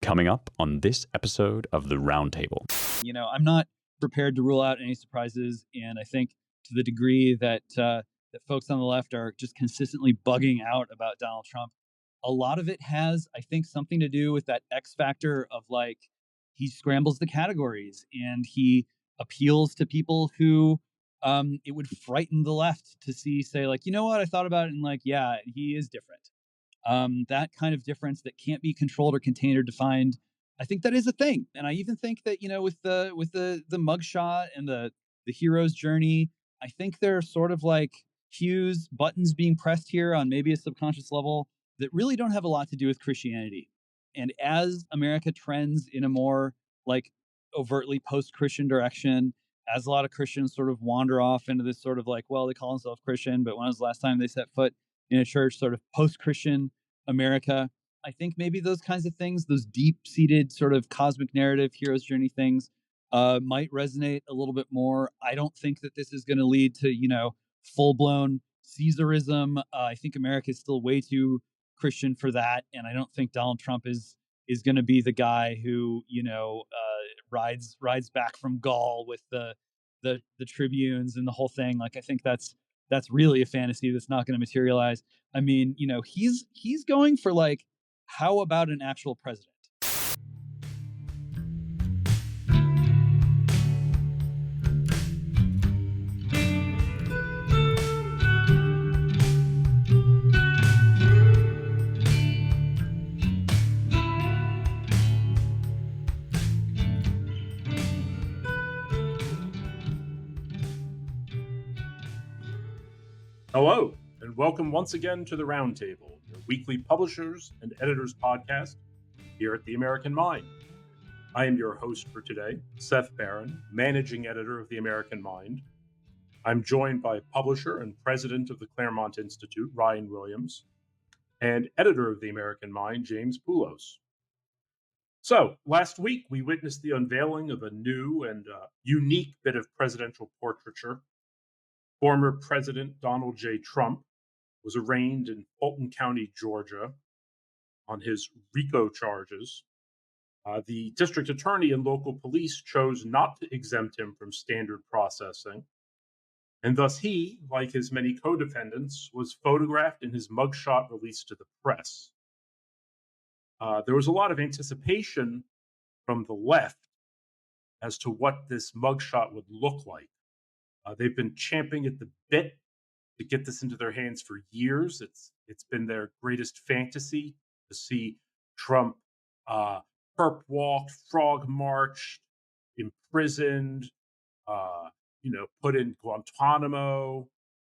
Coming up on this episode of the Roundtable. I'm not prepared to rule out any surprises, and I think to the degree that that folks on the left are just consistently bugging out about Donald Trump, a lot of it has, I think, something to do with that X factor of he scrambles the categories and he appeals to people who it would frighten the left to say you know what, I thought about it, and yeah, he is different. That kind of difference that can't be controlled or contained or defined, I think that is a thing. And I even think that with the mugshot and the hero's journey, I think there are sort of cues, buttons being pressed here on maybe a subconscious level that really don't have a lot to do with Christianity. And as America trends in a more overtly post-Christian direction, as a lot of Christians sort of wander off into this sort of well, they call themselves Christian, but when was the last time they set foot in a church, sort of post-Christian America, I think maybe those kinds of things, those deep-seated sort of cosmic narrative, hero's journey things, might resonate a little bit more. I don't think that this is going to lead to, full-blown Caesarism. I think America is still way too Christian for that, and I don't think Donald Trump is going to be the guy who, rides back from Gaul with the tribunes and the whole thing. I think that's really a fantasy that's not going to materialize. I mean, he's going for how about an actual president? Hello, and welcome once again to the Roundtable, your weekly publishers and editors podcast here at the American Mind. I am your host for today, Seth Barron, managing editor of the American Mind. I'm joined by publisher and president of the Claremont Institute, Ryan Williams, and editor of the American Mind, James Poulos. So, last week we witnessed the unveiling of a new and unique bit of presidential portraiture. Former President Donald J. Trump was arraigned in Fulton County, Georgia, on his RICO charges. The district attorney and local police chose not to exempt him from standard processing, and thus he, like his many co-defendants, was photographed in his mugshot released to the press. There was a lot of anticipation from the left as to what this mugshot would look like. They've been champing at the bit to get this into their hands for years. It's been their greatest fantasy to see Trump perp walked, frog marched, imprisoned, put in Guantanamo,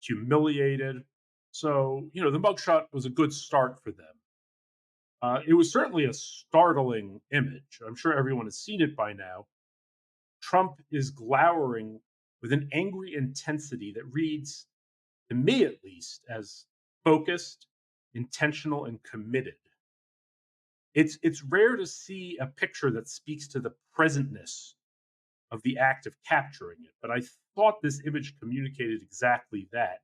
humiliated. So, the mugshot was a good start for them. It was certainly a startling image. I'm sure everyone has seen it by now. Trump is glowering with an angry intensity that reads, to me at least, as focused, intentional, and committed. It's rare to see a picture that speaks to the presentness of the act of capturing it, but I thought this image communicated exactly that.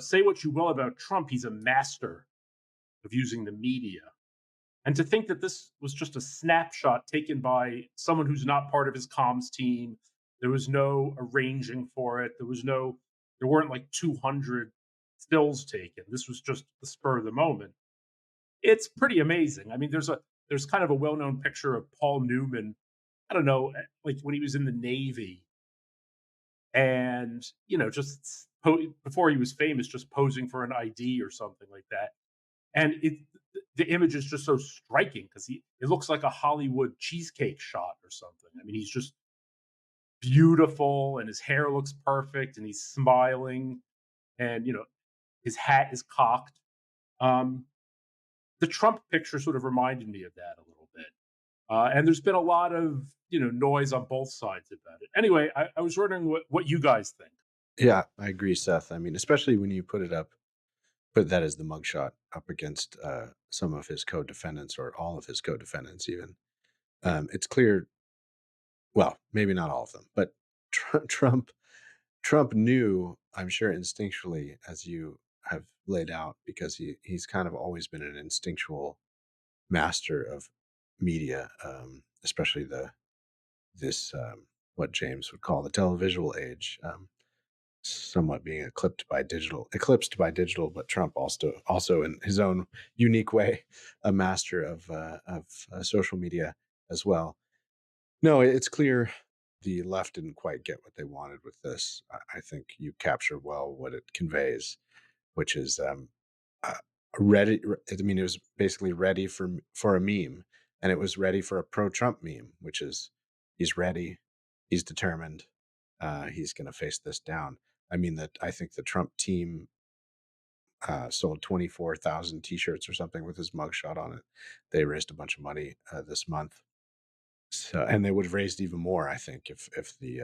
Say what you will about Trump, he's a master of using the media. And to think that this was just a snapshot taken by someone who's not part of his comms team. There was no arranging for it. There weren't 200 stills taken. This was just the spur of the moment. It's pretty amazing. I mean, there's kind of a well-known picture of Paul Newman, I don't know, when he was in the Navy. And, just before he was famous, just posing for an ID or something like that. And the image is just so striking because it looks like a Hollywood cheesecake shot or something. I mean, he's just beautiful and his hair looks perfect and he's smiling and his hat is cocked. The Trump picture sort of reminded me of that a little bit, and there's been a lot of noise on both sides about it. Anyway, I was wondering what you guys think. Yeah, I agree, Seth. I mean, especially when you put that as the mugshot up against some of his co-defendants or all of his co-defendants even. It's clear, well, maybe not all of them, but Trump knew, I'm sure instinctually, as you have laid out, because he's kind of always been an instinctual master of media, especially this what James would call the televisual age, somewhat being eclipsed by digital, but Trump also in his own unique way, a master of social media as well. No, it's clear the left didn't quite get what they wanted with this. I think you capture well what it conveys, which is uh, ready. I mean, it was basically ready for a meme, and it was ready for a pro-Trump meme, which is he's ready, he's determined, he's going to face this down. I mean, that I think the Trump team sold 24,000 T-shirts or something with his mugshot on it. They raised a bunch of money this month, so, and they would have raised even more, I think, if the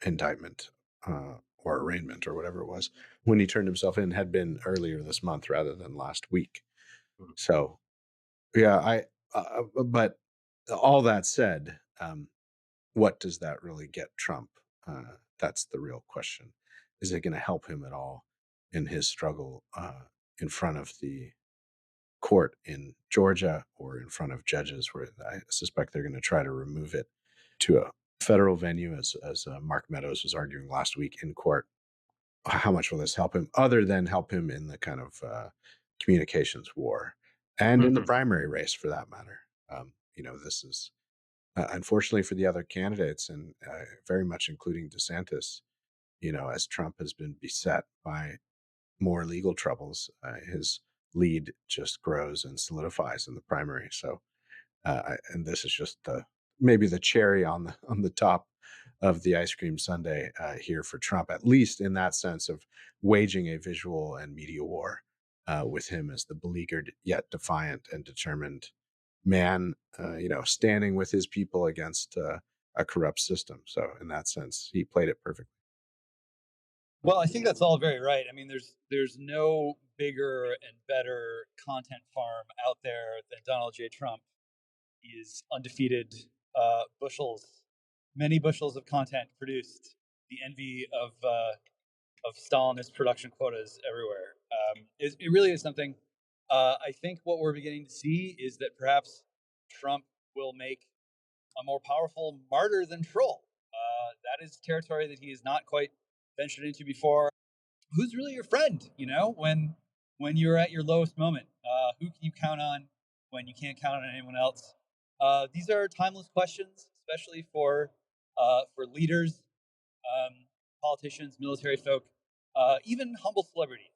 indictment or arraignment or whatever it was when he turned himself in had been earlier this month rather than last week. So yeah, but all that said, what does that really get Trump? That's the real question. Is it going to help him at all in his struggle in front of the court in Georgia or in front of judges, where I suspect they're going to try to remove it to a federal venue, as Mark Meadows was arguing last week in court? How much will this help him, other than help him in the kind of communications war and in the primary race, for that matter? This is unfortunately for the other candidates, and very much including DeSantis. As Trump has been beset by more legal troubles, his lead just grows and solidifies in the primary. So, and this is just maybe the cherry on the top of the ice cream sundae here for Trump, at least in that sense of waging a visual and media war with him as the beleaguered yet defiant and determined man, standing with his people against a corrupt system. So in that sense, he played it perfectly. Well, I think that's all very right. I mean, there's no bigger and better content farm out there than Donald J. Trump. He is undefeated, many bushels of content produced, the envy of Stalinist production quotas everywhere. It really is something. I think what we're beginning to see is that perhaps Trump will make a more powerful martyr than troll. That is territory that he has not quite ventured into before. Who's really your friend? When you're at your lowest moment, who can you count on when you can't count on anyone else? These are timeless questions, especially for leaders, politicians, military folk, even humble celebrities.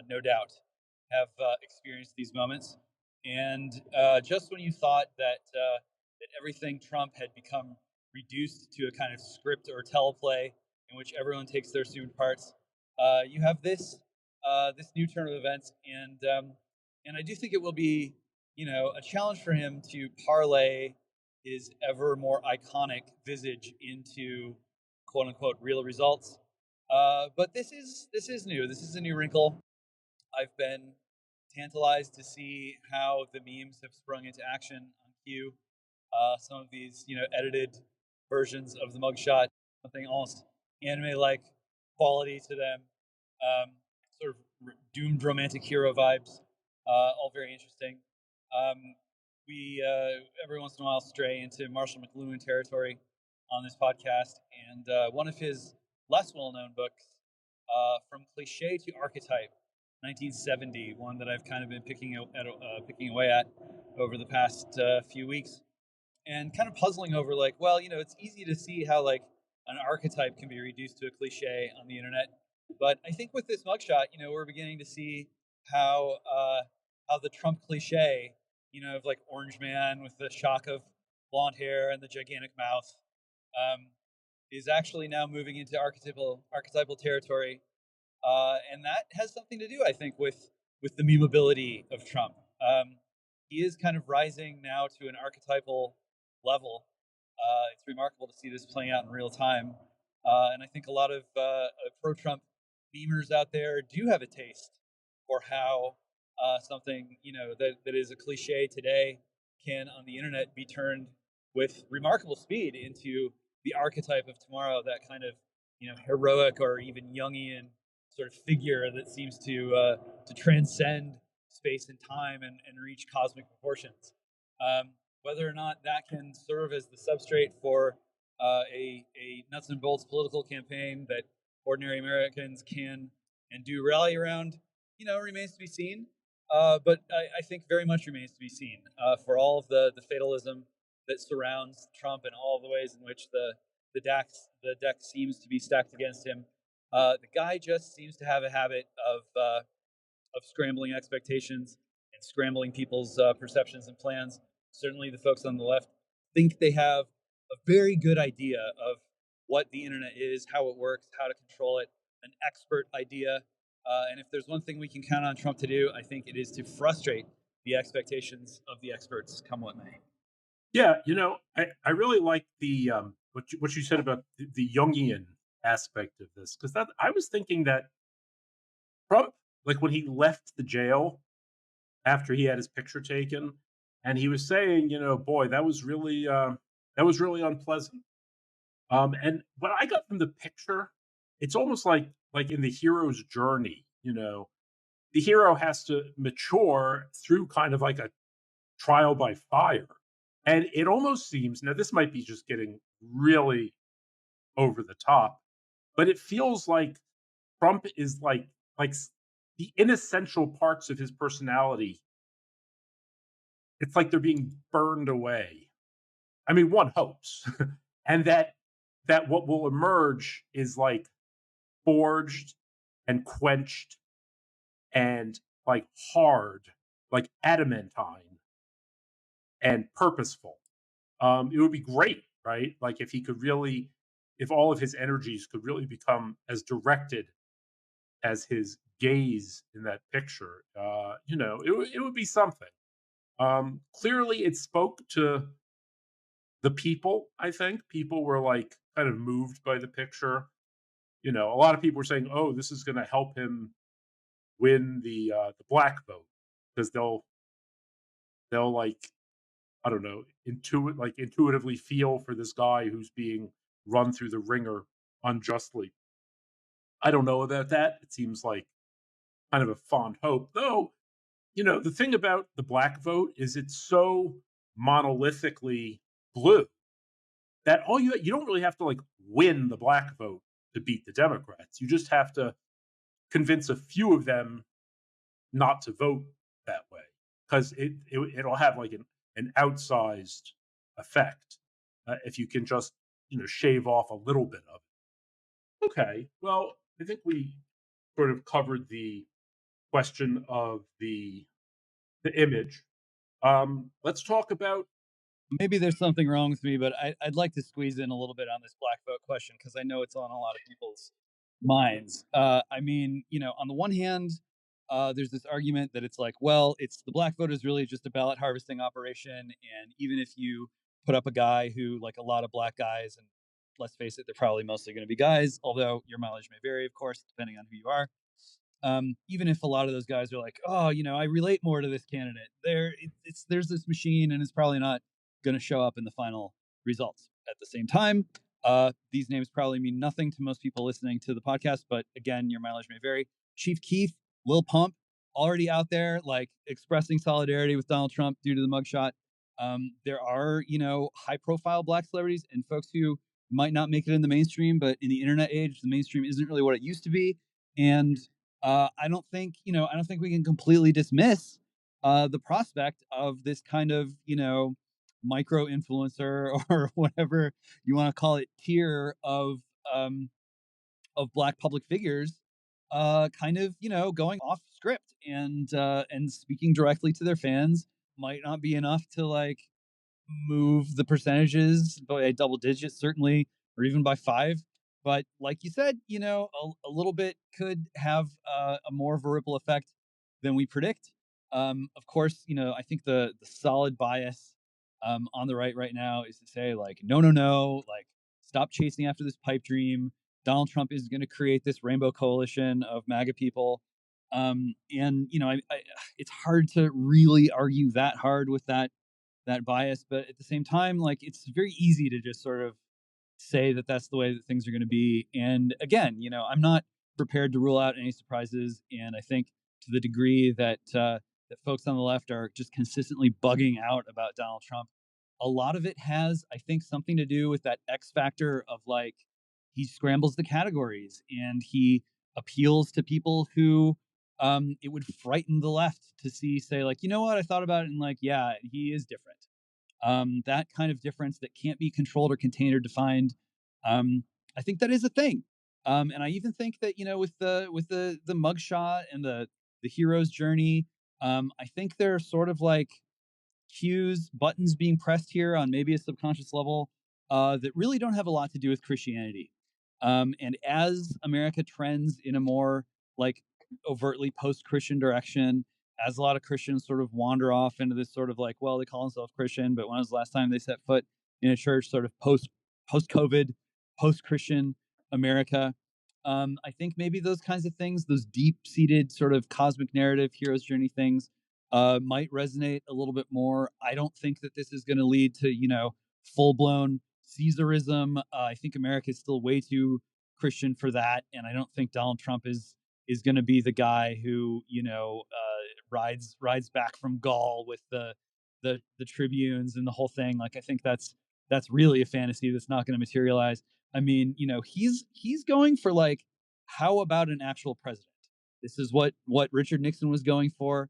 No doubt, have experienced these moments. And just when you thought that everything Trump had become reduced to a kind of script or teleplay in which everyone takes their assumed parts, you have this new turn of events, and I do think it will be a challenge for him to parlay his ever more iconic visage into quote unquote real results. But this is new. This is a new wrinkle. I've been tantalized to see how the memes have sprung into action on Q. Some of these, edited versions of the mugshot, something almost anime-like quality to them, sort of doomed romantic hero vibes, all very interesting. We every once in a while stray into Marshall McLuhan territory on this podcast, and one of his less well-known books, From Cliche to Archetype, 1970, one that I've kind of been picking away at over the past few weeks, and kind of puzzling over, like, well, it's easy to see how like an archetype can be reduced to a cliche on the internet, but I think with this mugshot, we're beginning to see how the Trump cliche, of like Orange Man with the shock of blonde hair and the gigantic mouth, is actually now moving into archetypal territory, and that has something to do, I think, with the memeability of Trump. He is kind of rising now to an archetypal level. It's remarkable to see this playing out in real time, and I think a lot of pro-Trump memers out there do have a taste for how something that is a cliche today can, on the internet, be turned with remarkable speed into the archetype of tomorrow. That kind of heroic or even Jungian sort of figure that seems to transcend space and time and reach cosmic proportions. whether or not that can serve as the substrate for a nuts and bolts political campaign that ordinary Americans can and do rally around, remains to be seen. But I think very much remains to be seen for all of the fatalism that surrounds Trump and all of the ways in which the deck seems to be stacked against him. The guy just seems to have a habit of scrambling expectations and scrambling people's perceptions and plans. Certainly, the folks on the left think they have a very good idea of what the internet is, how it works, how to control it, an expert idea. And if there's one thing we can count on Trump to do, I think it is to frustrate the expectations of the experts, come what may. Yeah, I really like the what you said about the Jungian aspect of this, because that I was thinking that Trump, like when he left the jail after he had his picture taken, and he was saying, boy, that was really unpleasant. And what I got from the picture, it's almost like in the hero's journey, the hero has to mature through kind of like a trial by fire. And it almost seems, now this might be just getting really over the top, but it feels like Trump is like the inessential parts of his personality. It's like they're being burned away. I mean, one hopes, and that what will emerge is like forged and quenched and like hard, like adamantine and purposeful. It would be great, right? Like if all of his energies could really become as directed as his gaze in that picture, it would be something. Clearly, it spoke to the people. I think people were like kind of moved by the picture. A lot of people were saying, "Oh, this is going to help him win the black vote," because they'll like, I don't know, intuitively feel for this guy who's being run through the ringer unjustly. I don't know about that. It seems like kind of a fond hope, though. The thing about the black vote is it's so monolithically blue that you don't really have to like win the black vote to beat the Democrats. You just have to convince a few of them not to vote that way, because it'll have like an outsized effect if you can just shave off a little bit of it. Okay, well, I think we sort of covered the question of the image. Let's talk about. Maybe there's something wrong with me, but I'd like to squeeze in a little bit on this black vote question because I know it's on a lot of people's minds. I mean, on the one hand, there's this argument that it's like, well, it's the black vote is really just a ballot harvesting operation, and even if you put up a guy who, like a lot of black guys, and let's face it, they're probably mostly going to be guys, although your mileage may vary, of course, depending on who you are. Even if a lot of those guys are like, oh, I relate more to this candidate, there's this machine, and it's probably not going to show up in the final results. At the same time, these names probably mean nothing to most people listening to the podcast, but again, your mileage may vary. Chief Keef, Lil Pump, already out there, like expressing solidarity with Donald Trump due to the mugshot. There are, high-profile black celebrities and folks who might not make it in the mainstream, but in the internet age, the mainstream isn't really what it used to be, and I don't think we can completely dismiss the prospect of this kind of, micro influencer or whatever you want to call it tier of black public figures, kind of going off script and speaking directly to their fans might not be enough to like move the percentages by double digits, certainly, or even by 5. But like you said, a little bit could have a more of a ripple effect than we predict. Of course, I think the solid bias on the right now is to say like, no, like stop chasing after this pipe dream. Donald Trump is going to create this rainbow coalition of MAGA people. And it's hard to really argue that hard with that bias, but at the same time, like it's very easy to just sort of say that that's the way that things are going to be. And again, I'm not prepared to rule out any surprises, and I think to the degree that that folks on the left are just consistently bugging out about Donald Trump, a lot of it has, I think, something to do with that X factor of like he scrambles the categories and he appeals to people who it would frighten the left to see, say, like, you know what, I thought about it and like, yeah, he is different. That kind of difference that can't be controlled or contained or defined. I think that is a thing. And I even think that, you know, with the mugshot and the hero's journey, I think they're sort of like cues, buttons being pressed here on maybe a subconscious level that really don't have a lot to do with Christianity. And as America trends in a more like overtly post-Christian direction, as a lot of Christians sort of wander off into this sort of like, well, they call themselves Christian, but when was the last time they set foot in a church? Sort of post-COVID, post-Christian America. I think maybe those kinds of things, those deep-seated sort of cosmic narrative, hero's journey things, might resonate a little bit more. I don't think that this is going to lead to, you know, full-blown Caesarism. I think America is still way too Christian for that, and I don't think Donald Trump is going to be the guy who, you know, rides back from Gaul with the tribunes and the whole thing. Like, I think that's really a fantasy that's not going to materialize. I mean, you know, he's going for like, how about an actual president? This is what Richard Nixon was going for.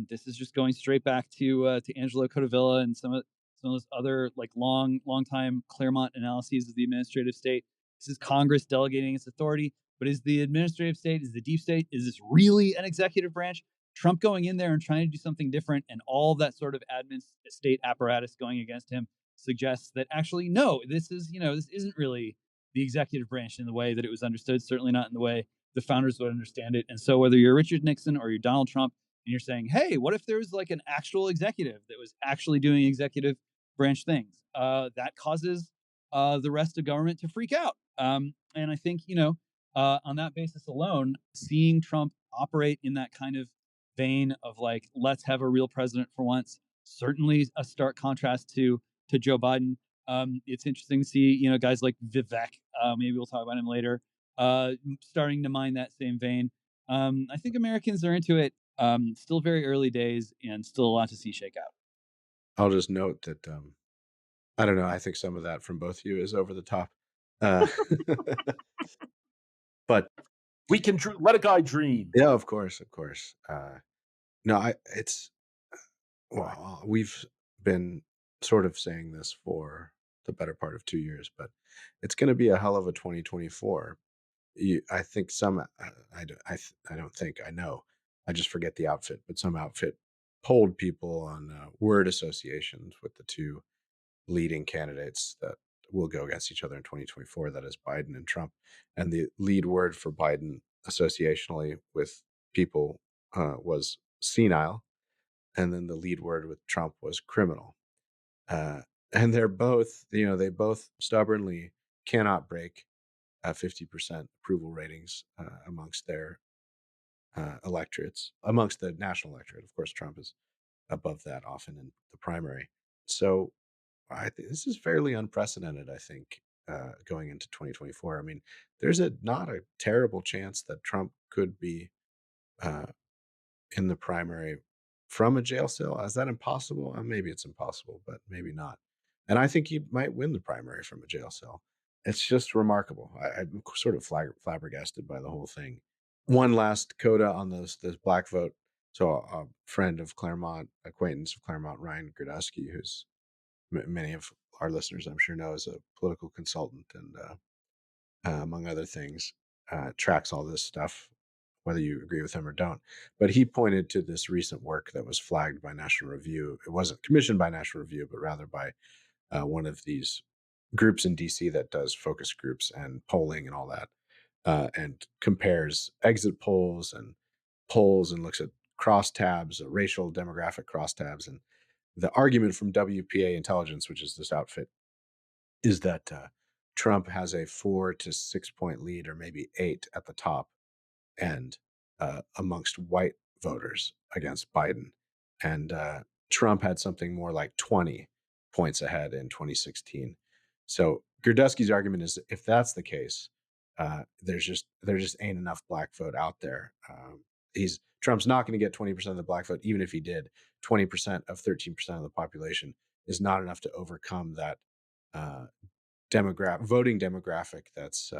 This is just going straight back to Angelo Codevilla and some of those other like long time Claremont analyses of the administrative state. This is Congress delegating its authority, but is the administrative state, is the deep state, is this really an executive branch? Trump going in there and trying to do something different, and all that sort of admin state apparatus going against him suggests that actually no, this isn't really the executive branch in the way that it was understood. Certainly not in the way the founders would understand it. And so whether you're Richard Nixon or you're Donald Trump, and you're saying, hey, what if there was like an actual executive that was actually doing executive branch things? That causes the rest of government to freak out. And I think, you know, on that basis alone, seeing Trump operate in that kind of vein of like, let's have a real president for once, certainly a stark contrast to Joe Biden. It's interesting to see, you know, guys like Vivek, maybe we'll talk about him later, starting to mine that same vein. I think Americans are into it. Still very early days and still a lot to see shake out. I'll just note that I don't know. I think some of that from both of you is over the top. Uh, but we can let a guy dream. Yeah, of course. No, well, we've been sort of saying this for the better part of 2 years, but it's going to be a hell of a 2024. I think I don't think I know. I just forget the outfit, but some outfit polled people on word associations with the two leading candidates that will go against each other in 2024. That is Biden and Trump. And the lead word for Biden associationally with people was senile. And then the lead word with Trump was criminal. And they're both, you know, they both stubbornly cannot break 50% approval ratings amongst their electorates, amongst the national electorate. Of course, Trump is above that often in the primary. So I think this is fairly unprecedented, I think, going into 2024. I mean, there's not a terrible chance that Trump could be in the primary from a jail cell. Is that impossible? Maybe it's impossible, but maybe not. And I think he might win the primary from a jail cell. It's just remarkable. I'm sort of flabbergasted by the whole thing. One last coda on this black vote. So a friend of Claremont, acquaintance of Claremont, Ryan Grodowski, who's many of our listeners, I'm sure, know, is a political consultant and, among other things, tracks all this stuff, whether you agree with him or don't. But he pointed to this recent work that was flagged by National Review. It wasn't commissioned by National Review, but rather by one of these groups in DC that does focus groups and polling and all that, and compares exit polls and looks at crosstabs, racial demographic crosstabs. And the argument from WPA Intelligence, which is this outfit, is that Trump has a 4 to 6 point lead, or maybe 8 at the top end amongst white voters against Biden. And Trump had something more like 20 points ahead in 2016. So Grodowski's argument is, if that's the case, there just ain't enough black vote out there. Trump's not going to get 20% of the black vote, even if he did. 20% of 13% of the population is not enough to overcome that uh, voting demographic that's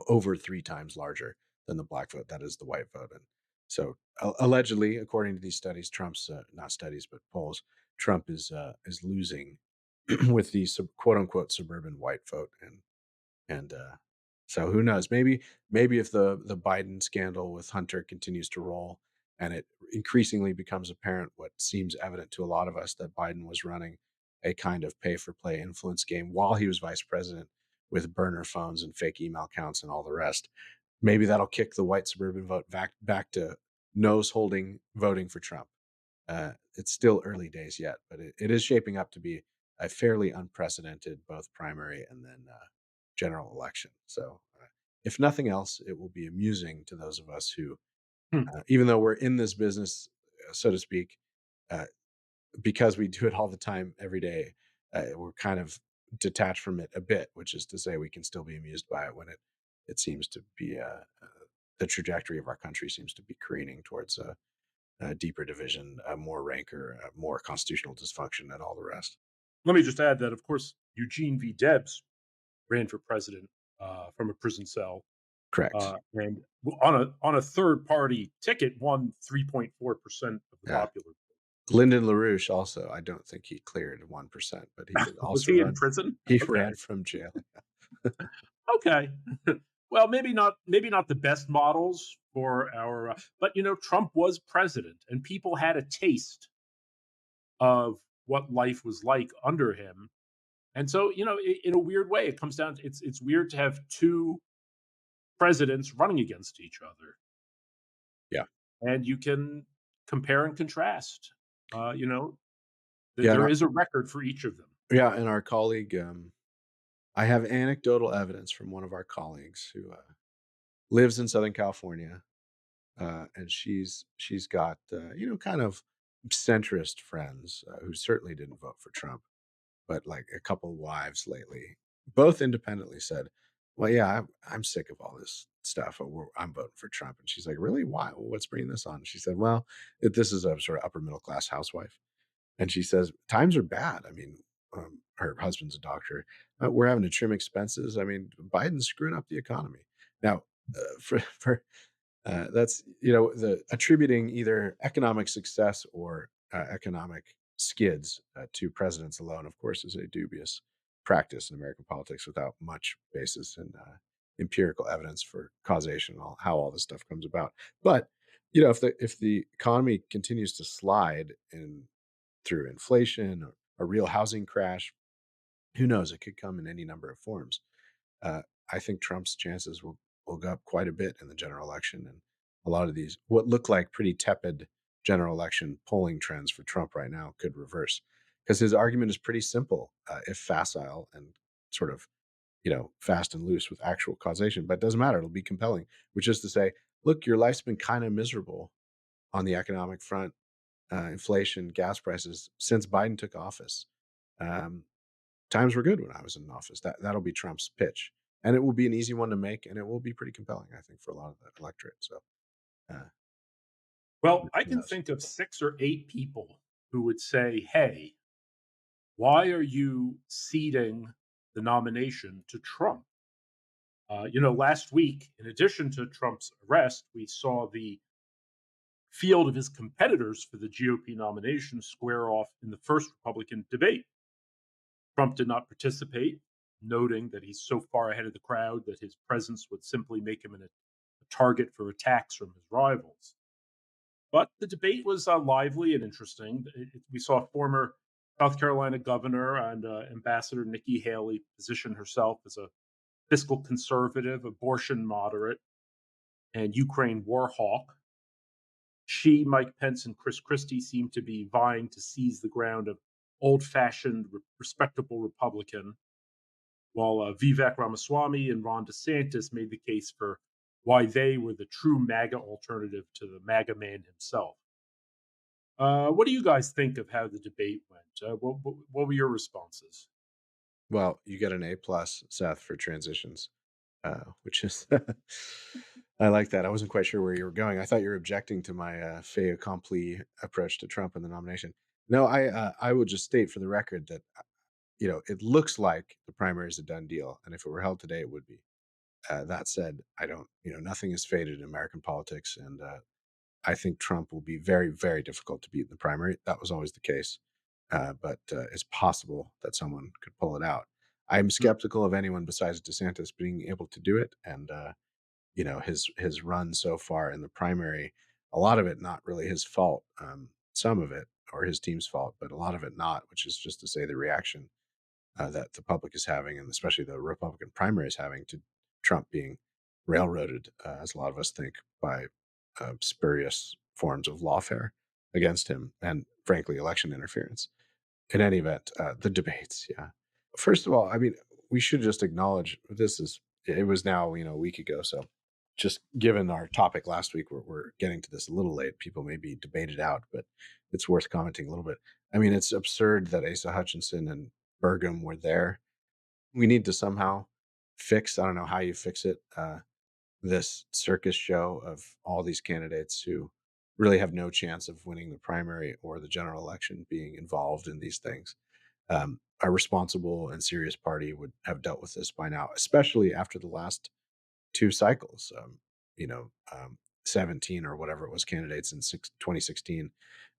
over 3 times larger than the black vote. That is the white vote. And so allegedly, according to these studies, Trump's not studies but polls, Trump is losing with the quote unquote suburban white vote. And so who knows? Maybe if the Biden scandal with Hunter continues to roll and it increasingly becomes apparent what seems evident to a lot of us, that Biden was running a kind of pay for play influence game while he was vice president with burner phones and fake email accounts and all the rest. Maybe that'll kick the white suburban vote back to nose holding voting for Trump. It's still early days yet, but it is shaping up to be a fairly unprecedented both primary and then general election. So, if nothing else, it will be amusing to those of us who, even though we're in this business, so to speak, uh, because we do it all the time, every day, we're kind of detached from it a bit, which is to say we can still be amused by it when it seems to be the trajectory of our country seems to be careening towards a deeper division, more rancor, more constitutional dysfunction, and all the rest. Let me just add that, of course, Eugene V. Debs ran for president from a prison cell, Correct. and on a third party ticket, won 3.4% of the popular. Lyndon LaRouche also, I don't think he cleared 1%, but he did also was he in prison? He ran from jail. Okay. Well, maybe not the best models for our, but Trump was president, and people had a taste of what life was like under him. And so, in a weird way, it comes down to it's weird to have two presidents running against each other. Yeah. And you can compare and contrast. There is a record for each of them. Yeah, and our colleague, I have anecdotal evidence from one of our colleagues who lives in Southern California, and she's got kind of centrist friends who certainly didn't vote for Trump, but like a couple wives lately, both independently said, "Well, yeah, I'm sick of all this stuff. I'm voting for Trump." And she's like, "Really? Why? What's bringing this on?" She said, "Well, this is a sort of upper middle class housewife." And she says, times are bad. I mean, her husband's a doctor. We're having to trim expenses. I mean, Biden's screwing up the economy. Now, for that's, the attributing either economic success or economic skids to presidents alone, of course, is a dubious practice in American politics without much basis in empirical evidence for causation, how all this stuff comes about. But, if the economy continues to slide through inflation or a real housing crash, who knows? It could come in any number of forms. I think Trump's chances will go up quite a bit in the general election, and a lot of these what look like pretty tepid general election polling trends for Trump right now could reverse, because his argument is pretty simple, if facile and sort of fast and loose with actual causation. But it doesn't matter; it'll be compelling, which is to say, look, your life's been kind of miserable on the economic front. Inflation, gas prices since Biden took office. Times were good when I was in office. That'll be Trump's pitch, and it will be an easy one to make, and it will be pretty compelling, I think, for a lot of the electorate. So, well, I can think of 6 or 8 people who would say, "Hey, why are you ceding the nomination to Trump?" Last week, in addition to Trump's arrest, we saw the field of his competitors for the GOP nomination square off in the first Republican debate. Trump did not participate, noting that he's so far ahead of the crowd that his presence would simply make him a target for attacks from his rivals. But the debate was lively and interesting. We saw former South Carolina governor and Ambassador Nikki Haley position herself as a fiscal conservative, abortion moderate, and Ukraine war hawk. She, Mike Pence, and Chris Christie seem to be vying to seize the ground of old-fashioned, respectable Republican, while Vivek Ramaswamy and Ron DeSantis made the case for why they were the true MAGA alternative to the MAGA man himself. What do you guys think of how the debate went? What were your responses? Well, you get an A+, Seth, for transitions, which is I like that. I wasn't quite sure where you were going. I thought you were objecting to my fait accompli approach to Trump in the nomination. No, I will just state for the record that it looks like the primary is a done deal, and if it were held today, it would be. That said, I don't. Nothing is faded in American politics, and I think Trump will be very, very difficult to beat in the primary. That was always the case, but it's possible that someone could pull it out. I'm skeptical of anyone besides DeSantis being able to do it, and his run so far in the primary, a lot of it not really his fault, some of it or his team's fault, but a lot of it not, which is just to say the reaction that the public is having, and especially the Republican primary is having to Trump being railroaded, as a lot of us think, by spurious forms of lawfare against him, and frankly, election interference. In any event, the debates, yeah. First of all, I mean, we should just acknowledge it was now, a week ago. So just given our topic last week, we're getting to this a little late. People may be debated out, but it's worth commenting a little bit. I mean, it's absurd that Asa Hutchinson and Burgum were there. We need to somehow fix, I don't know how you fix it, this circus show of all these candidates who really have no chance of winning the primary or the general election being involved in these things. A responsible and serious party would have dealt with this by now, especially after the last two cycles. 17 or whatever it was candidates in 2016,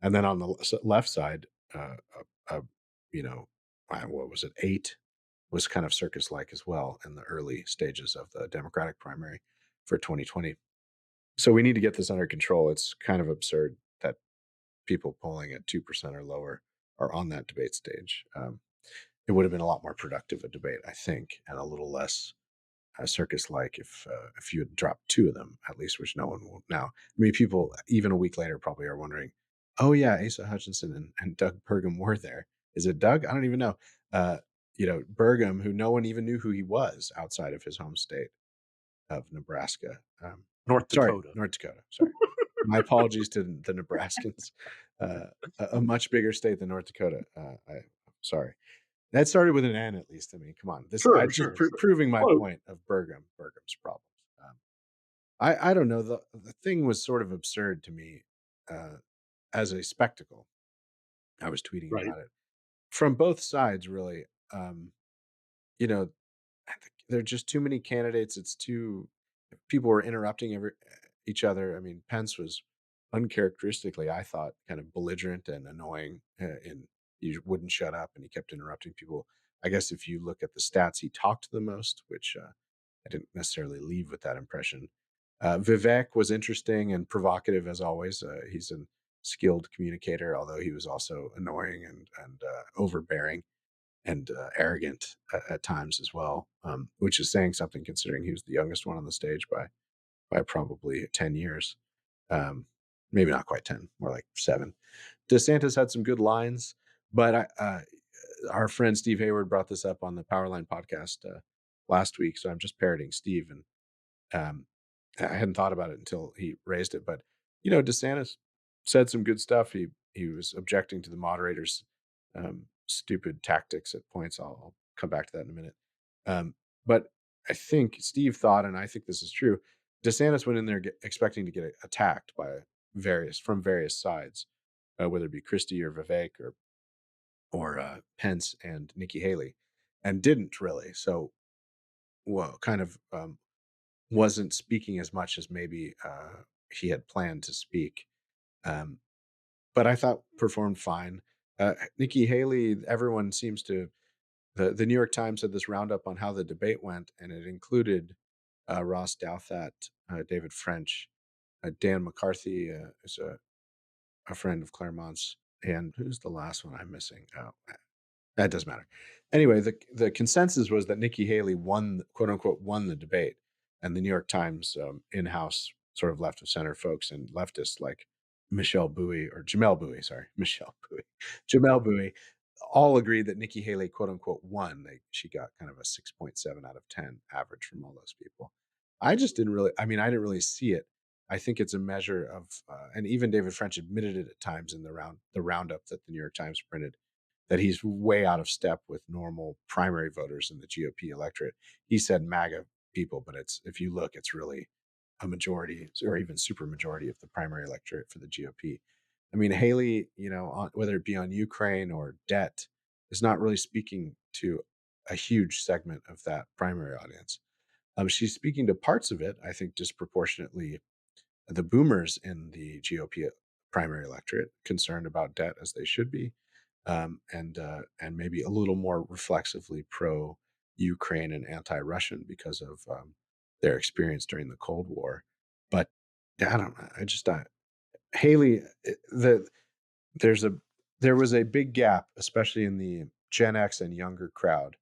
and then on the left side, what was it, 8 was kind of circus-like as well in the early stages of the Democratic primary for 2020. So we need to get this under control. It's kind of absurd that people polling at 2% or lower are on that debate stage. It would have been a lot more productive a debate, I think, and a little less circus-like if you had dropped 2 of them at least, which no one will now. I mean, people even a week later probably are wondering, "Oh yeah, Asa Hutchinson and Doug Burgum were there. Is it Doug? I don't even know." Burgum, who no one even knew who he was outside of his home state of Nebraska. North Dakota. North Dakota. Sorry. My apologies to the Nebraskans. A much bigger state than North Dakota. Sorry. That started with an N, at least. I mean, come on. Sure. Proving my point of Burgum's problems. I don't know. The thing was sort of absurd to me as a spectacle. I was tweeting about it from both sides, really. There are just too many candidates. People were interrupting each other. I mean, Pence was uncharacteristically, I thought, kind of belligerent and annoying, and he wouldn't shut up and he kept interrupting people. I guess if you look at the stats, he talked the most, which I didn't necessarily leave with that impression. Vivek was interesting and provocative as always. He's a skilled communicator, although he was also annoying and overbearing and arrogant at times as well, which is saying something considering he was the youngest one on the stage by probably 10 years. Maybe not quite 10, more like 7. DeSantis had some good lines, but our friend Steve Hayward brought this up on the Powerline podcast last week, so I'm just parroting Steve, and I hadn't thought about it until he raised it. But DeSantis said some good stuff. He was objecting to the moderators' stupid tactics at points. I'll come back to that in a minute. But I think Steve thought, and I think this is true, DeSantis went in there expecting to get attacked from various sides, whether it be Christie or Vivek or Pence and Nikki Haley, and didn't really. So, kind of wasn't speaking as much as maybe he had planned to speak. But I thought performed fine. Nikki Haley, everyone seems to. The New York Times had this roundup on how the debate went, and it included Ross Douthat, David French, Dan McCarthy is a friend of Claremont's, and who's the last one I'm missing? Oh, that doesn't matter. Anyway, the consensus was that Nikki Haley quote unquote won the debate, and the New York Times in-house sort of left of center folks and leftists like Jamel Bowie all agreed that Nikki Haley quote unquote won. She got kind of a 6.7 out of 10 average from all those people. I didn't really see it. I think it's a measure of, and even David French admitted it at times in the roundup that the New York Times printed, that he's way out of step with normal primary voters in the GOP electorate. He said MAGA people, but if you look, it's really a majority or even super majority of the primary electorate for the GOP. I mean, Haley, whether it be on Ukraine or debt, is not really speaking to a huge segment of that primary audience. She's speaking to parts of it, I think, disproportionately the boomers in the GOP primary electorate, concerned about debt as they should be, and maybe a little more reflexively pro Ukraine and anti Russian because of their experience during the Cold War. But I don't know. Haley, there's a there was a big gap, especially in the Gen X and younger crowd,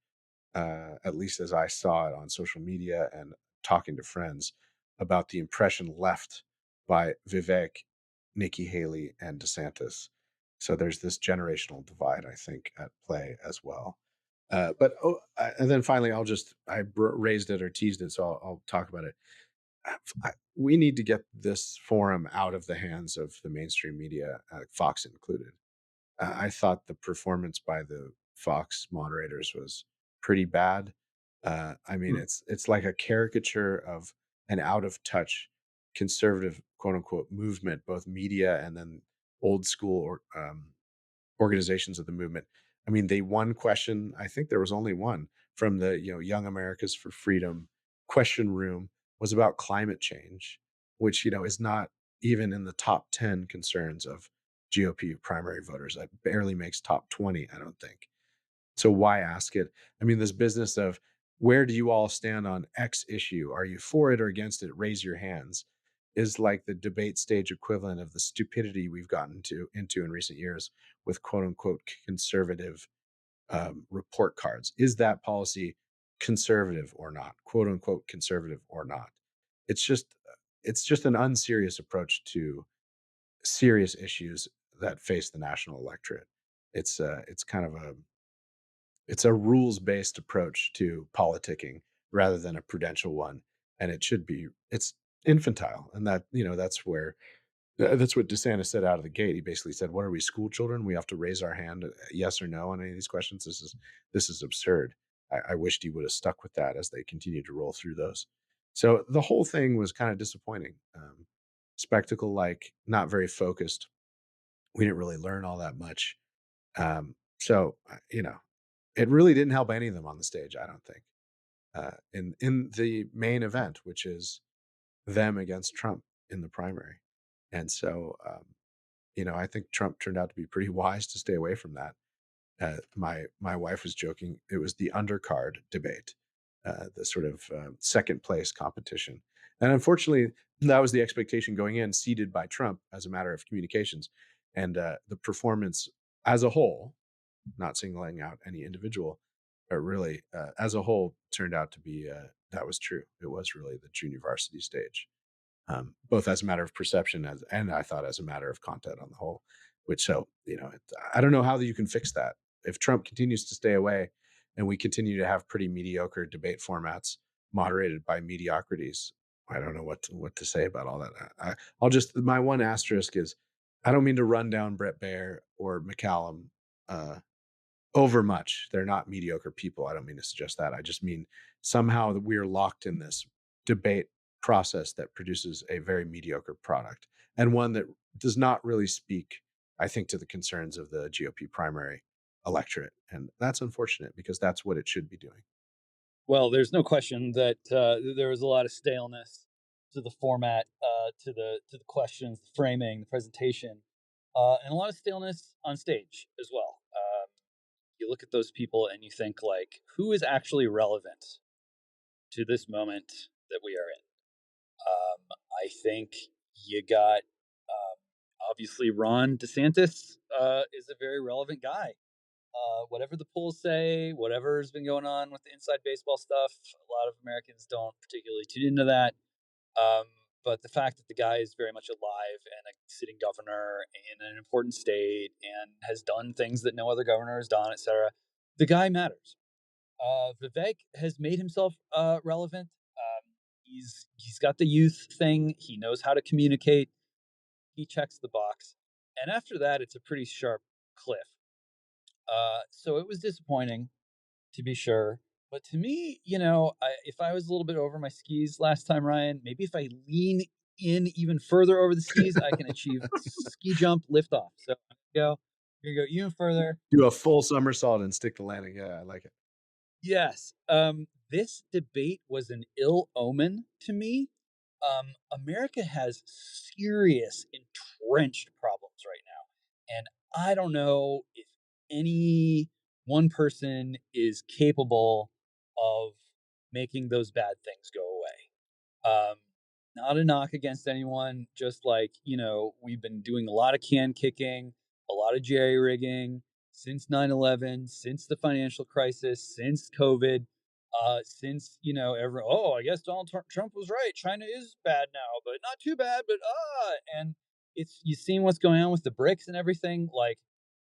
at least as I saw it on social media and talking to friends, about the impression left by Vivek, Nikki Haley, and DeSantis. So there's this generational divide, I think, at play as well. And then finally, raised it or teased it, so I'll talk about it. We need to get this forum out of the hands of the mainstream media, Fox included. I thought the performance by the Fox moderators was pretty bad. I mean, it's like a caricature of an out of touch conservative quote unquote movement, both media and then old school organizations of the movement. I mean, they one question. I think there was only one from the Young Americans for Freedom question room was about climate change, which is not even in the top 10 concerns of GOP primary voters. It barely makes top 20, I don't think. So why ask it? I mean, this business of where do you all stand on X issue? Are you for it or against it? Raise your hands is like the debate stage equivalent of the stupidity we've gotten into in recent years with quote unquote conservative report cards. Is that policy conservative or not? Quote unquote conservative or not? It's just an unserious approach to serious issues that face the national electorate. It's kind of a rules-based approach to politicking rather than a prudential one, and it's infantile, and that's what DeSantis said out of the gate. He basically said, "What are we, school children? We have to raise our hand, yes or no, on any of these questions. This is absurd." I wished he would have stuck with that as they continued to roll through those. So the whole thing was kind of disappointing. Spectacle, like not very focused. We didn't really learn all that much. So it really didn't help any of them on the stage, I don't think. In the main event, which is them against Trump in the primary. And so, I think Trump turned out to be pretty wise to stay away from that. My wife was joking; it was the undercard debate, the sort of second place competition, and unfortunately, that was the expectation going in, seeded by Trump as a matter of communications, and the performance as a whole, not singling out any individual, but really as a whole, turned out to be that was true. It was really the junior varsity stage. Both as a matter of perception and I thought as a matter of content on the whole. I don't know how you can fix that. If Trump continues to stay away and we continue to have pretty mediocre debate formats moderated by mediocrities, I don't know what to say about all that. My one asterisk is I don't mean to run down Brett Baer or McCallum over much. They're not mediocre people. I don't mean to suggest that. I just mean somehow that we are locked in this debate process that produces a very mediocre product and one that does not really speak, I think, to the concerns of the GOP primary electorate. And that's unfortunate because that's what it should be doing. Well, there's no question that there was a lot of staleness to the format, to the questions, the framing, the presentation, and a lot of staleness on stage as well. You look at those people and you think, like, who is actually relevant to this moment that we are in? I think you got obviously Ron DeSantis is a very relevant guy. Whatever the polls say, whatever's been going on with the inside baseball stuff, a lot of Americans don't particularly tune into that. But the fact that the guy is very much alive and a sitting governor in an important state and has done things that no other governor has done, etc., the guy matters. Vivek has made himself relevant. He's got the youth thing. He knows how to communicate. He checks the box. And after that, it's a pretty sharp cliff. So it was disappointing, to be sure. But to me, if I was a little bit over my skis last time, Ryan, maybe if I lean even further over the seas, I can achieve ski jump liftoff. So here you go even further. Do a full somersault and stick the landing. Yeah, I like it. Yes. This debate was an ill omen to me. America has serious entrenched problems right now. And I don't know if any one person is capable of making those bad things go away. Not a knock against anyone, just like, we've been doing a lot of can kicking, a lot of jerry rigging since 9/11, since the financial crisis, since COVID, since, I guess Donald Trump was right. China is bad now, but not too bad, but and you've seen what's going on with the BRICS and everything. Like,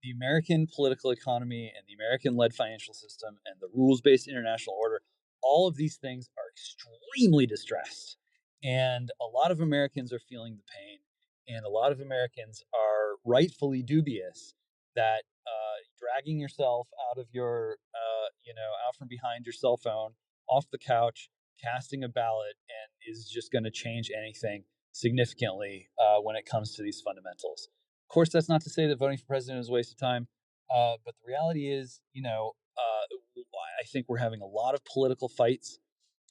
the American political economy and the American led financial system and the rules based international order, all of these things are extremely distressed. And a lot of Americans are feeling the pain. And a lot of Americans are rightfully dubious that dragging yourself out of out from behind your cell phone, off the couch, casting a ballot, and is just going to change anything significantly when it comes to these fundamentals. Of course, that's not to say that voting for president is a waste of time. But the reality is, I think we're having a lot of political fights,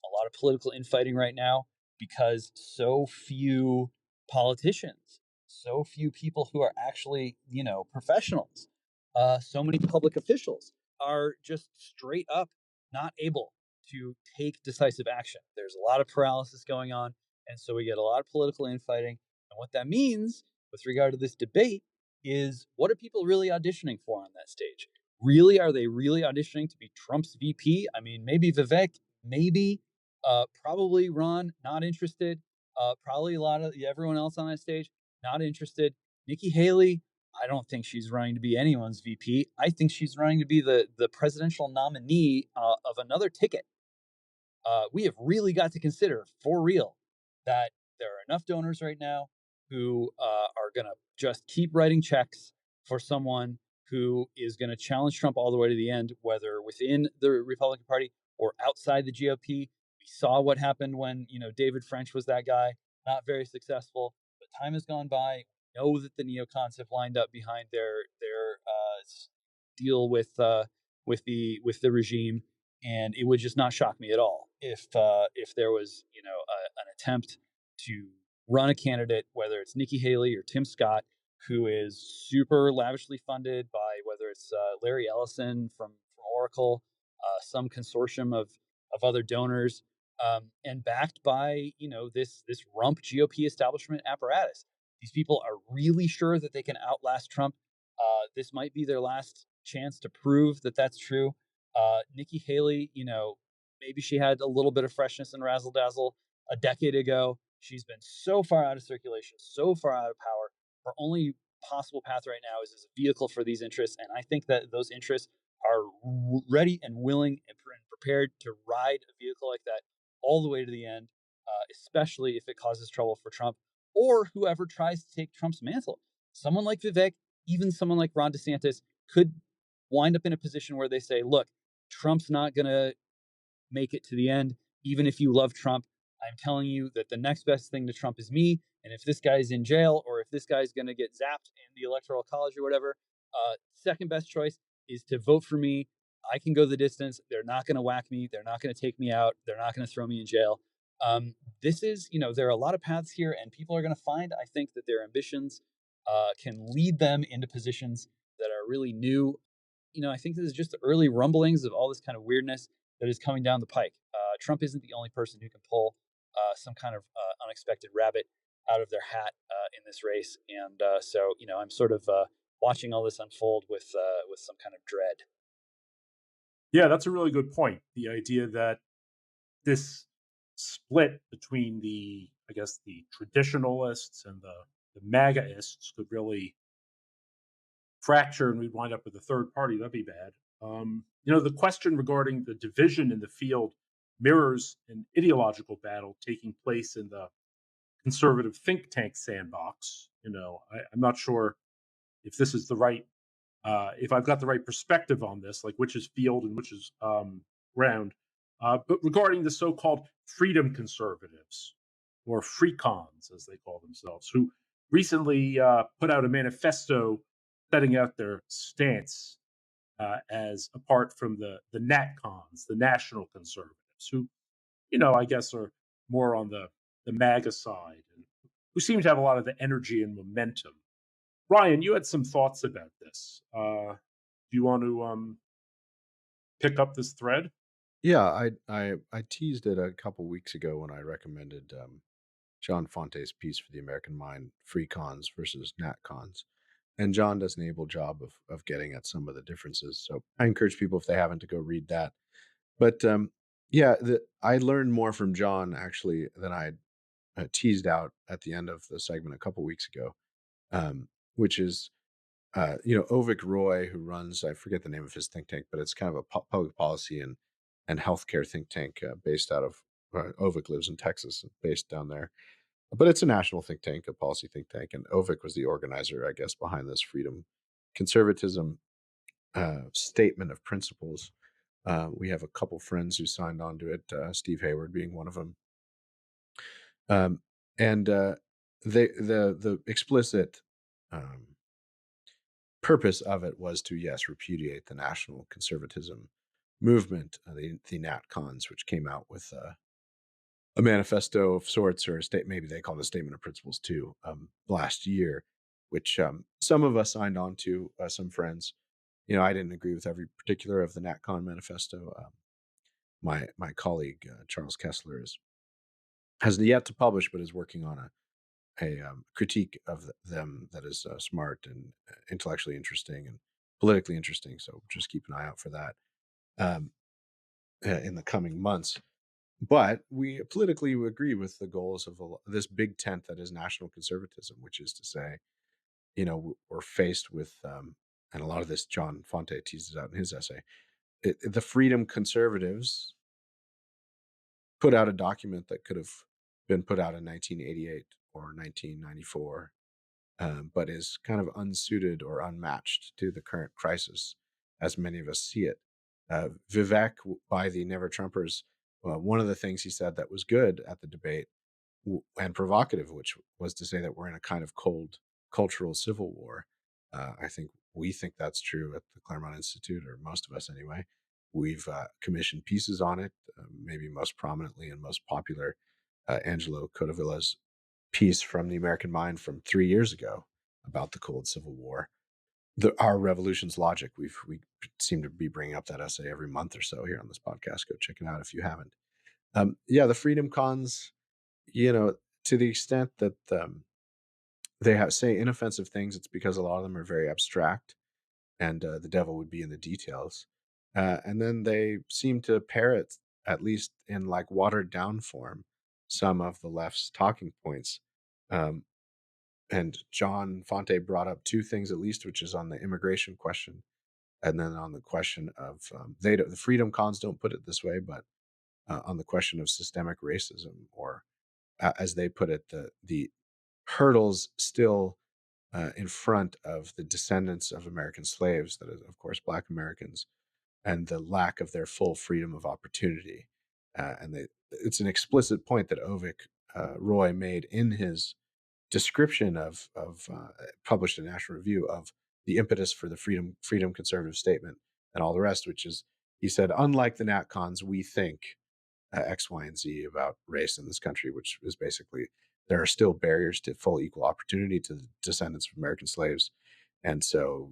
a lot of political infighting right now because so few politicians, so few people who are actually, professionals, so many public officials are just straight up not able to take decisive action. There's a lot of paralysis going on. And so we get a lot of political infighting. And what that means with regard to this debate is, what are people really auditioning for on that stage? Really, are they really auditioning to be Trump's VP? I mean, maybe Vivek, maybe, probably Ron, not interested. Probably a lot of everyone else on that stage, not interested. Nikki Haley, I don't think she's running to be anyone's VP. I think she's running to be the presidential nominee of another ticket. We have really got to consider, for real, that there are enough donors right now who are going to just keep writing checks for someone who is going to challenge Trump all the way to the end, whether within the Republican Party or outside the GOP. We saw what happened when, David French was that guy, not very successful, but time has gone by. We know that the neocons have lined up behind their deal with the regime, and it would just not shock me at all if there was an attempt to run a candidate, whether it's Nikki Haley or Tim Scott, who is super lavishly funded by whether it's Larry Ellison from Oracle, some consortium of other donors, and backed by this rump GOP establishment apparatus. These people are really sure that they can outlast Trump. This might be their last chance to prove that that's true. Nikki Haley, maybe she had a little bit of freshness and razzle dazzle a decade ago. She's been so far out of circulation, so far out of power. Her only possible path right now is as a vehicle for these interests. And I think that those interests are ready and willing and prepared to ride a vehicle like that all the way to the end, especially if it causes trouble for Trump or whoever tries to take Trump's mantle. Someone like Vivek, even someone like Ron DeSantis, could wind up in a position where they say, look, Trump's not going to make it to the end. Even if you love Trump, I'm telling you that the next best thing to Trump is me. And if this guy's in jail or if this guy's going to get zapped in the Electoral College or whatever, second best choice is to vote for me. I can go the distance. They're not going to whack me. They're not going to take me out. They're not going to throw me in jail. This is, there are a lot of paths here, and people are going to find, I think, that their ambitions can lead them into positions that are really new. I think this is just the early rumblings of all this kind of weirdness that is coming down the pike. Trump isn't the only person who can pull some kind of unexpected rabbit out of their hat in this race, and so I'm sort of watching all this unfold with some kind of dread. Yeah, that's a really good point. The idea that this split between the traditionalists and the MAGAists could really fracture, and we'd wind up with a third party. That'd be bad. The question regarding the division in the field mirrors an ideological battle taking place in the conservative think tank sandbox. I'm not sure if this is the right, if I've got the right perspective on this, like which is field and which is ground. But regarding the so-called freedom conservatives, or free cons, as they call themselves, who recently put out a manifesto setting out their stance as apart from the nat cons, the national conservatives, who, I guess are more on the MAGA side and who seem to have a lot of the energy and momentum. Ryan, you had some thoughts about this. Do you want to pick up this thread? Yeah, I teased it a couple weeks ago when I recommended John Fonte's piece for the American Mind, Free Cons versus Nat Cons. And John does an able job of getting at some of the differences. So I encourage people, if they haven't, to go read that. But yeah, I learned more from John actually than I teased out at the end of the segment a couple weeks ago, which is Ovik Roy, who runs, I forget the name of his think tank, but it's kind of a public policy and healthcare think tank based out of Ovik lives in Texas, based down there. But it's a national think tank, a policy think tank, and Ovik was the organizer, I guess, behind this freedom conservatism statement of principles. We have a couple friends who signed on to it, Steve Hayward being one of them. And the explicit purpose of it was to, yes, repudiate the national conservatism movement, the Nat Cons, which came out with a manifesto of sorts, or a state, maybe they called it a statement of principles too, last year, which some of us signed on to, some friends. I didn't agree with every particular of the NatCon manifesto. My colleague Charles Kessler has yet to publish, but is working on a critique of them that is smart and intellectually interesting and politically interesting. So just keep an eye out for that in the coming months. But we politically agree with the goals of this big tent that is national conservatism, which is to say, we're faced with, and a lot of this John Fonte teases out in his essay, the freedom conservatives put out a document that could have been put out in 1988 or 1994, but is kind of unsuited or unmatched to the current crisis, as many of us see it. Vivek, by the Never Trumpers, one of the things he said that was good at the debate and provocative, which was to say that we're in a kind of cold cultural civil war. I think we think that's true at the Claremont Institute, or most of us anyway. We've commissioned pieces on it, maybe most prominently and most popular, Angelo Codavilla's piece from the American Mind from 3 years ago about the cold civil war. Our revolution's logic. We seem to be bringing up that essay every month or so here on this podcast. Go check it out if you haven't. The freedom cons, to the extent that they say inoffensive things, it's because a lot of them are very abstract, and the devil would be in the details. And then they seem to parrot, at least in like watered down form, some of the left's talking points. And John Fonte brought up two things at least, which is on the immigration question, and then on the question of the freedom cons don't put it this way, but on the question of systemic racism, or as they put it, the hurdles still in front of the descendants of American slaves, that is, of course, Black Americans, and the lack of their full freedom of opportunity. It's an explicit point that Ovik Roy made in his description of published in National Review of the impetus for the freedom conservative statement and all the rest, which is, he said, unlike the Nat Cons, we think X, Y, and Z about race in this country, which is basically there are still barriers to full equal opportunity to the descendants of American slaves. And so,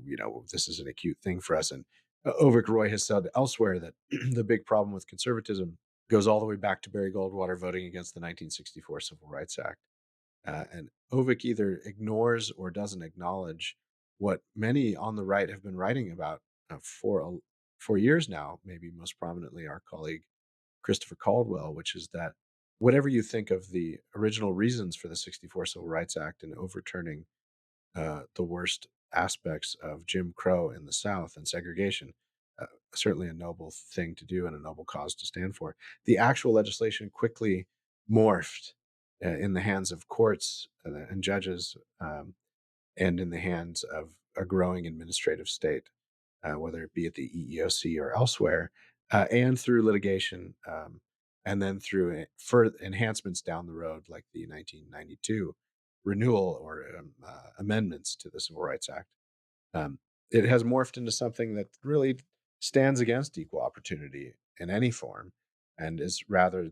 this is an acute thing for us. And Ovik Roy has said elsewhere that the big problem with conservatism goes all the way back to Barry Goldwater voting against the 1964 Civil Rights Act. And Ovik either ignores or doesn't acknowledge what many on the right have been writing about for years now, maybe most prominently our colleague Christopher Caldwell, which is that whatever you think of the original reasons for the 64 Civil Rights Act and overturning the worst aspects of Jim Crow in the South and segregation, certainly a noble thing to do and a noble cause to stand for, the actual legislation quickly morphed in the hands of courts and judges, and in the hands of a growing administrative state, whether it be at the EEOC or elsewhere, and through litigation and then through further enhancements down the road, like the 1992 renewal or amendments to the Civil Rights Act, um, it has morphed into something that really stands against equal opportunity in any form, and is rather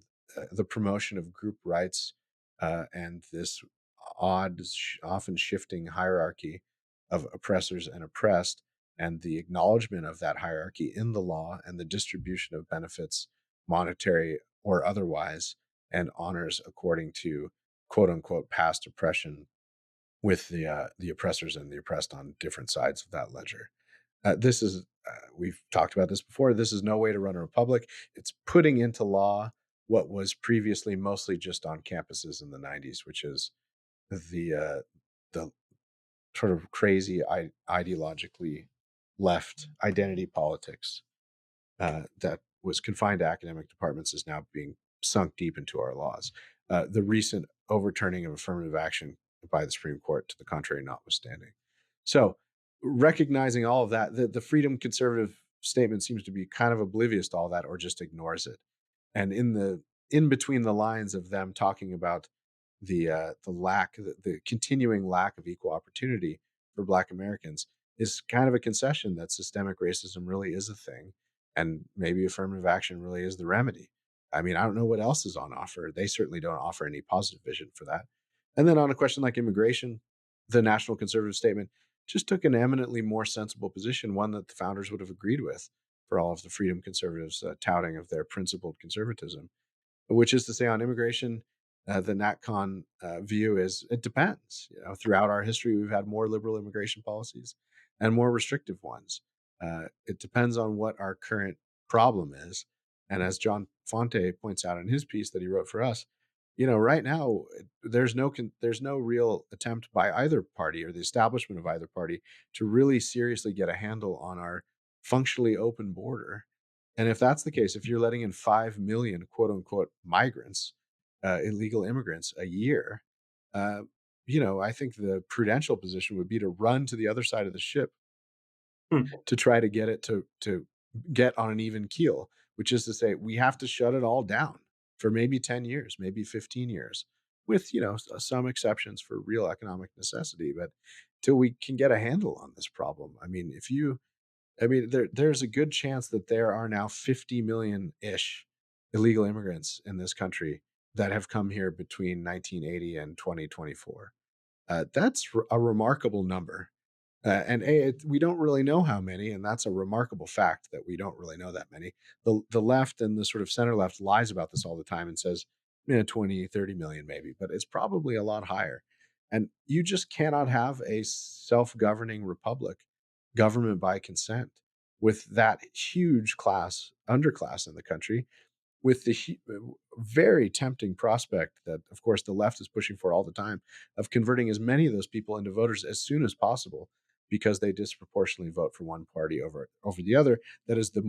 the promotion of group rights and this odd, often shifting hierarchy of oppressors and oppressed, and the acknowledgement of that hierarchy in the law and the distribution of benefits, monetary or otherwise, and honors according to quote unquote past oppression, with the oppressors and the oppressed on different sides of that ledger. This is we've talked about this before. This is no way to run a republic. It's putting into law what was previously mostly just on campuses in the 90s, which is the sort of crazy ideologically left identity politics that was confined to academic departments is now being sunk deep into our laws. The recent overturning of affirmative action by the Supreme Court to the contrary notwithstanding. So, recognizing all of that, the freedom conservative statement seems to be kind of oblivious to all that, or just ignores it. And in between the lines of them talking about the continuing lack of equal opportunity for Black Americans, is kind of a concession that systemic racism really is a thing, and maybe affirmative action really is the remedy. I mean, I don't know what else is on offer. They certainly don't offer any positive vision for that. And then on a question like immigration, the National Conservative Statement just took an eminently more sensible position, one that the founders would have agreed with, for all of the freedom conservatives touting of their principled conservatism, which is to say on immigration, the NatCon view is it depends. Throughout our history, we've had more liberal immigration policies and more restrictive ones. It depends on what our current problem is. And as John Fonte points out in his piece that he wrote for us, right now there's no real attempt by either party or the establishment of either party to really seriously get a handle on our functionally open border. And if that's the case, if you're letting in 5 million quote unquote migrants, illegal immigrants a year, uh, I think the prudential position would be to run to the other side of the ship to try to get it to get on an even keel, which is to say we have to shut it all down for maybe 10 years, maybe 15 years, with, some exceptions for real economic necessity, but till we can get a handle on this problem. There's a good chance that there are now 50 million-ish illegal immigrants in this country that have come here between 1980 and 2024. That's a remarkable number. We don't really know how many, and that's a remarkable fact that we don't really know that many. The left and the sort of center left lies about this all the time and says, 20, 30 million maybe, but it's probably a lot higher. And you just cannot have a self-governing republic, government by consent, with that huge underclass in the country, with the very tempting prospect that, of course, the left is pushing for all the time, of converting as many of those people into voters as soon as possible, because they disproportionately vote for one party over the other. That is the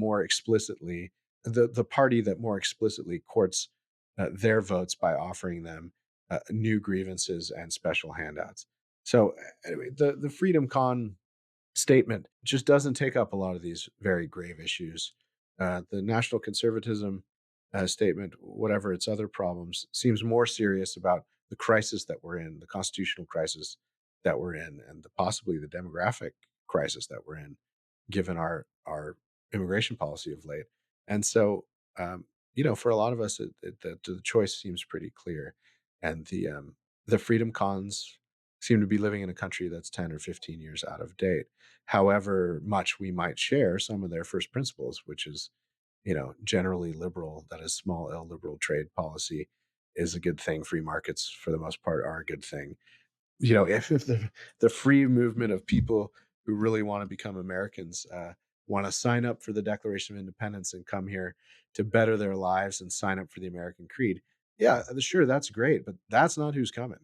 party that more explicitly courts their votes by offering them new grievances and special handouts. So anyway, the Freedom Con statement just doesn't take up a lot of these very grave issues. The national conservatism statement, whatever its other problems, seems more serious about the crisis that we're in, the constitutional crisis that we're in, and possibly the demographic crisis that we're in, given our immigration policy of late. And so, for a lot of us, the choice seems pretty clear, and the freedom cons seem to be living in a country that's 10 or 15 years out of date. However much we might share some of their first principles, which is, generally liberal, that is small L liberal trade policy is a good thing. Free markets, for the most part, are a good thing. If the free movement of people who really want to become Americans want to sign up for the Declaration of Independence and come here to better their lives and sign up for the American Creed, yeah, sure, that's great, but that's not who's coming.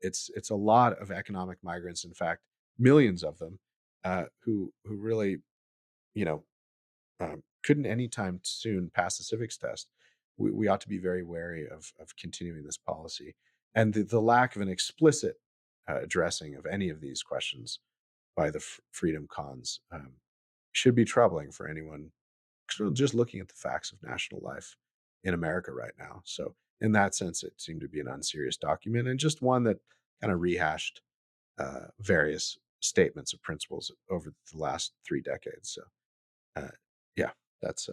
It's a lot of economic migrants, in fact, millions of them, who really, you know, couldn't anytime soon pass the civics test. We ought to be very wary of continuing this policy, and the lack of an explicit addressing of any of these questions by the freedom cons should be troubling for anyone just looking at the facts of national life. in America right now. So in that sense, it seemed to be an unserious document, and just one that kind of rehashed various statements of principles over the last 3 decades. So yeah, that's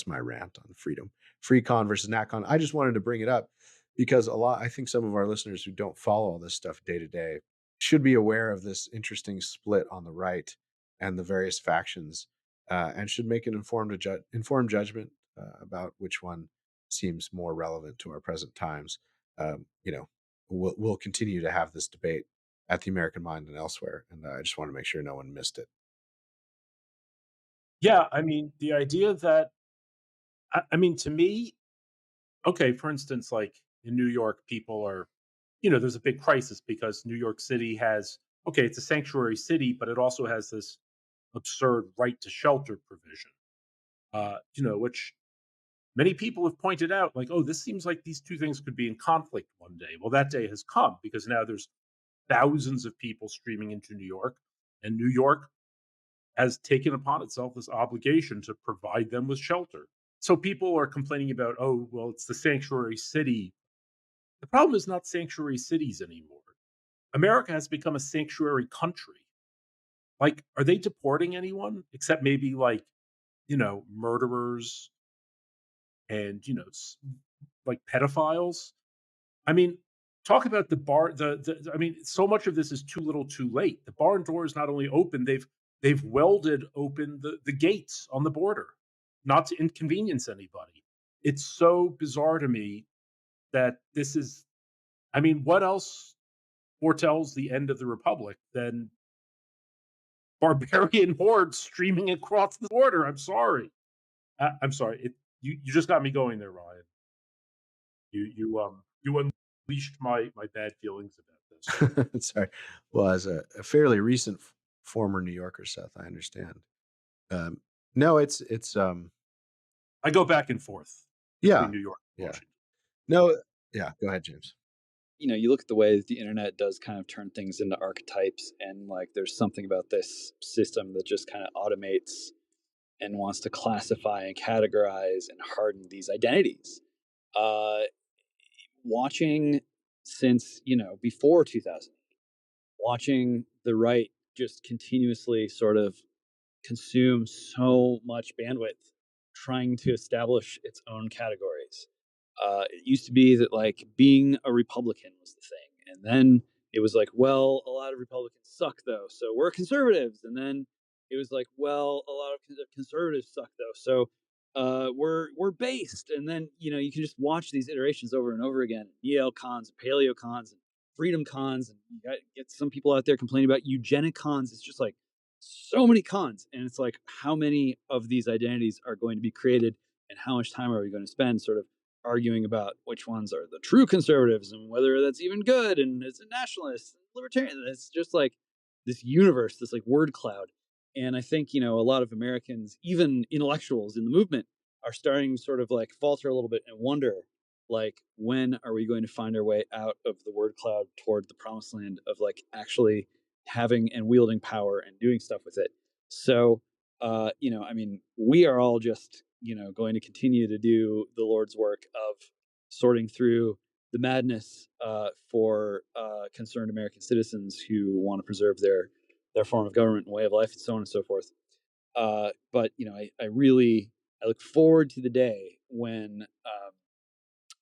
my rant on freedom. Free con versus NatCon. I just wanted to bring it up because I think some of our listeners who don't follow all this stuff day to day should be aware of this interesting split on the right and the various factions, and should make an informed judgment about which one seems more relevant to our present times. We'll continue to have this debate at the American Mind and elsewhere, and I just want to make sure no one missed it. Yeah, I mean, the idea that, I mean, to me, okay, for instance, like in New York, people are, there's a big crisis because New York City has, okay, it's a sanctuary city, but it also has this absurd right to shelter provision, which many people have pointed out, like, oh, this seems like these two things could be in conflict one day. Well, that day has come because now there's thousands of people streaming into New York, and New York has taken upon itself this obligation to provide them with shelter. So people are complaining about, oh, well, it's the sanctuary city. The problem is not sanctuary cities anymore. America has become a sanctuary country. Like, are they deporting anyone except maybe like, murderers and, like pedophiles? I mean, talk about the bar. I mean, so much of this is too little, too late. The barn door is not only open; they've welded open the gates on the border, not to inconvenience anybody. It's so bizarre to me that this is. I mean, what else foretells the end of the republic than barbarian hordes streaming across the border? I'm sorry. I'm sorry. You just got me going there, Ryan. You unleashed my bad feelings about this. Sorry. Well, as a fairly recent former New Yorker, Seth, I understand. No, it's I go back and forth yeah, between New York and Washington. No, yeah. Go ahead, James. You look at the way that the internet does kind of turn things into archetypes, and like there's something about this system that just kind of automates and wants to classify and categorize and harden these identities. Watching since before 2000, watching the right just continuously sort of consume so much bandwidth trying to establish its own categories. It used to be that like being a Republican was the thing, and then it was like, well, a lot of Republicans suck though, so we're conservatives, and then it was like, well, a lot of conservatives suck though, so we're based, and then you can just watch these iterations over and over again. Neo cons, paleo cons, and freedom cons, and you get some people out there complaining about eugenic cons. It's just like so many cons, and it's like, how many of these identities are going to be created, and how much time are we going to spend sort of arguing about which ones are the true conservatives and whether that's even good, and it's a nationalist and libertarian. It's just like this universe, this like word cloud. And I think a lot of Americans, even intellectuals in the movement, are starting to sort of like falter a little bit and wonder, like, when are we going to find our way out of the word cloud toward the promised land of like actually having and wielding power and doing stuff with it. So I mean, we are all just going to continue to do the Lord's work of sorting through the madness for concerned American citizens who want to preserve their form of government and way of life, and so on and so forth. But I look forward to the day when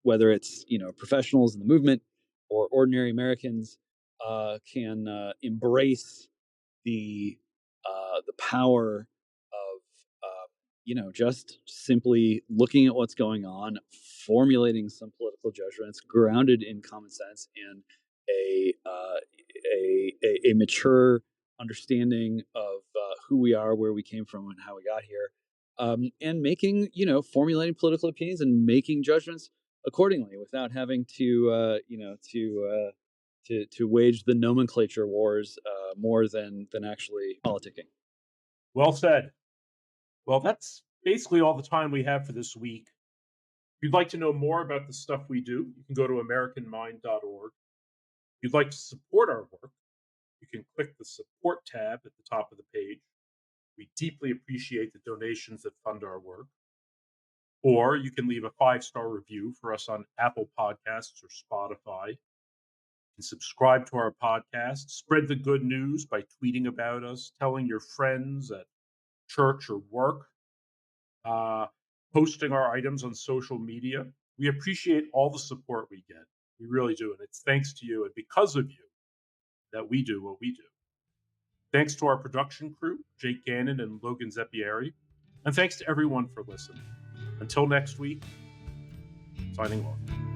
whether it's professionals in the movement or ordinary Americans can embrace the power of just simply looking at what's going on, formulating some political judgments grounded in common sense and a mature understanding of who we are, where we came from, and how we got here, and making formulating political opinions and making judgments accordingly without having to to wage the nomenclature wars more than actually politicking. Well said. Well, that's basically all the time we have for this week. If you'd like to know more about the stuff we do, you can go to AmericanMind.org. If you'd like to support our work, you can click the support tab at the top of the page. We deeply appreciate the donations that fund our work. Or you can leave a 5-star review for us on Apple Podcasts or Spotify. You can subscribe to our podcast, spread the good news by tweeting about us, telling your friends at church or work, posting our items on social media. We appreciate all the support we get. We really do. And it's thanks to you and because of you that we do what we do. Thanks to our production crew, Jake Gannon and Logan Zeppieri. And thanks to everyone for listening. Until next week, signing off.